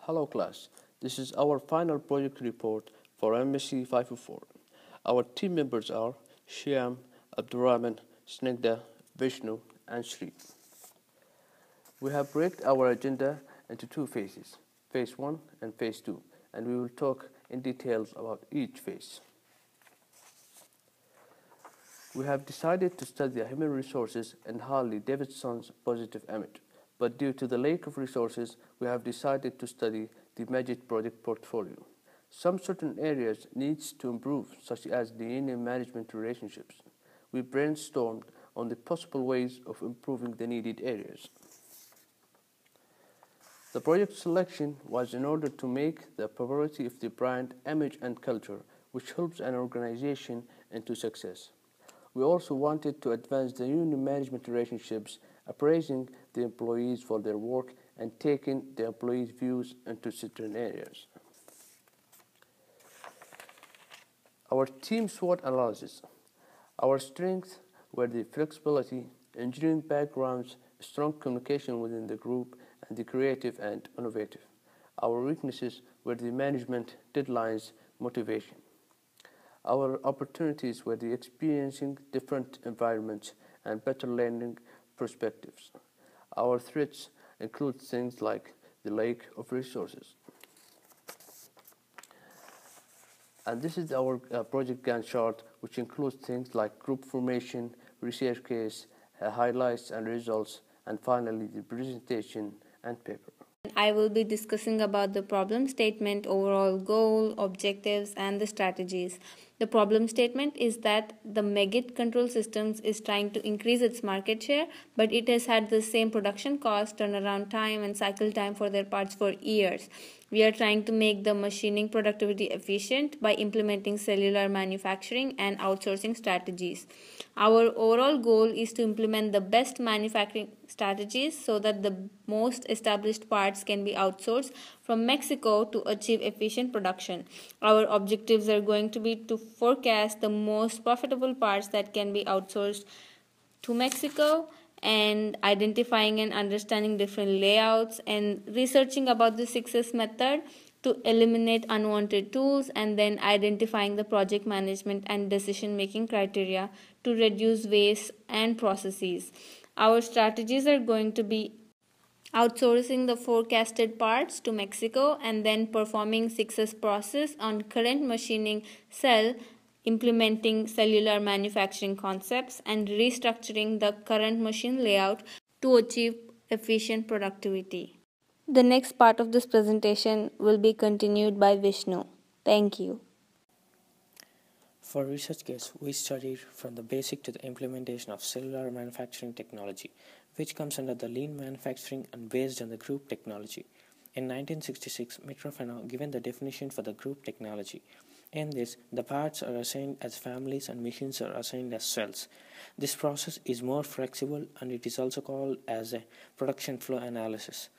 Hello class, this is our final project report for MSE 504. Our team members are Shyam, Abdurrahman, Snigdha, Vishnu and Shri. We have break our agenda into two phases, phase 1 and phase 2, and we will talk in details about each phase. We have decided to study the human resources and Harley-Davidson's positive image. But due to the lack of resources, we have decided to study the Magic project portfolio. Some certain areas needs to improve, such as the union management relationships. We brainstormed on the possible ways of improving the needed areas. The project selection was in order to make the priority of the brand, image and culture, which helps an organization into success. We also wanted to advance the union management relationships, appraising the employees for their work and taking the employees' views into certain areas. Our team SWOT analysis. Our strengths were the flexibility, engineering backgrounds, strong communication within the group, and the creative and innovative. Our weaknesses were the management, deadlines, motivation. Our opportunities were the experiencing different environments and better learning perspectives. Our threats include things like the lack of resources. And this is our project Gantt chart, which includes things like group formation, research case, highlights and results, and finally the presentation and paper. I will be discussing about the problem statement, overall goal, objectives, and the strategies. The problem statement is that the Megit Control Systems is trying to increase its market share, but it has had the same production cost, turnaround time, and cycle time for their parts for years. We are trying to make the machining productivity efficient by implementing cellular manufacturing and outsourcing strategies. Our overall goal is to implement the best manufacturing strategies so that the most established parts can be outsourced from Mexico to achieve efficient production. Our objectives are going to be to forecast the most profitable parts that can be outsourced to Mexico, and identifying and understanding different layouts and researching about the 6S method to eliminate unwanted tools, and then identifying the project management and decision making criteria to reduce waste and processes. Our strategies are going to be outsourcing the forecasted parts to Mexico and then performing 6S process on current machining cell, implementing cellular manufacturing concepts, and restructuring the current machine layout to achieve efficient productivity. The next part of this presentation will be continued by Vishnu. Thank you. For research case, we studied from the basic to the implementation of cellular manufacturing technology, which comes under the lean manufacturing and based on the group technology. In 1966, Mitrofano given the definition for the group technology. In this, the parts are assigned as families and machines are assigned as cells. This process is more flexible and it is also called as a production flow analysis.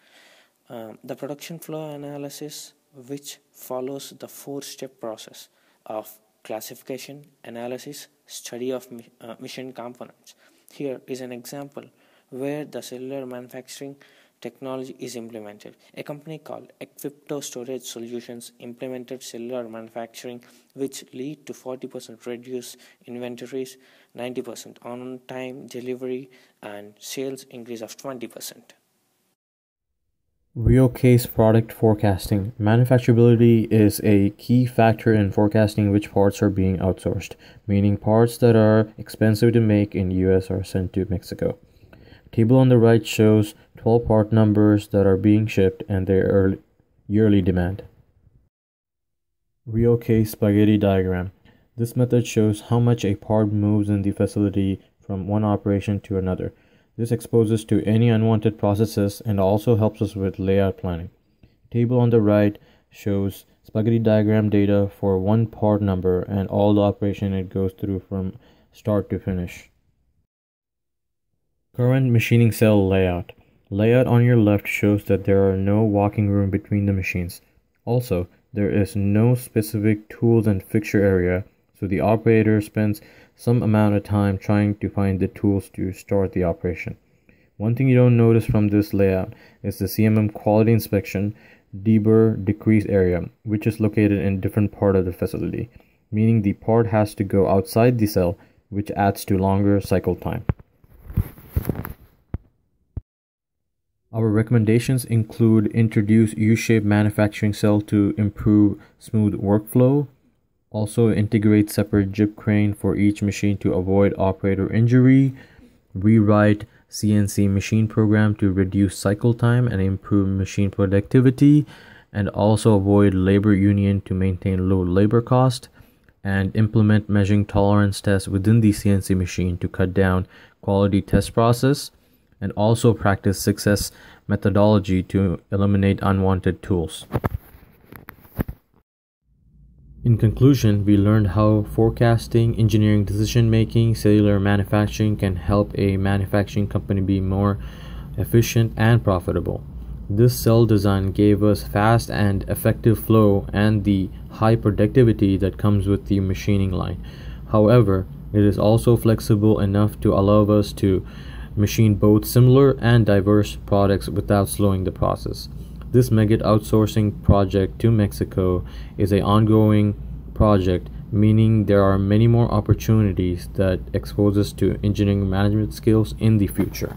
The production flow analysis, which follows the four-step process of classification, analysis, study of machine components. Here is an example where the cellular manufacturing technology is implemented. A company called Equipto Storage Solutions implemented cellular manufacturing, which lead to 40% reduced inventories, 90% on-time delivery, and sales increase of 20%. Real case product forecasting. Manufacturability is a key factor in forecasting which parts are being outsourced, meaning parts that are expensive to make in US are sent to Mexico. Table on the right shows 12 part numbers that are being shipped and their yearly demand. Real case spaghetti diagram. This method shows how much a part moves in the facility from one operation to another. This exposes to any unwanted processes and also helps us with layout planning. Table on the right shows spaghetti diagram data for one part number and all the operation it goes through from start to finish. Current machining cell layout. Layout on your left shows that there are no walking room between the machines. Also, there is no specific tools and fixture area, so the operator spends some amount of time trying to find the tools to start the operation. One thing you don't notice from this layout is the CMM quality inspection, deburr decrease area, which is located in a different part of the facility, meaning the part has to go outside the cell, which adds to longer cycle time. Our recommendations include introduce U-shaped manufacturing cell to improve smooth workflow, also integrate separate jib crane for each machine to avoid operator injury, rewrite CNC machine program to reduce cycle time and improve machine productivity, and also avoid labor union to maintain low labor cost, and implement measuring tolerance tests within the CNC machine to cut down quality test process, and also practice success methodology to eliminate unwanted tools. In conclusion, we learned how forecasting, engineering decision-making, cellular manufacturing can help a manufacturing company be more efficient and profitable. This cell design gave us fast and effective flow and the high productivity that comes with the machining line. However, it is also flexible enough to allow us to machine both similar and diverse products without slowing the process. This Megit outsourcing project to Mexico is an ongoing project, meaning there are many more opportunities that expose us to engineering management skills in the future.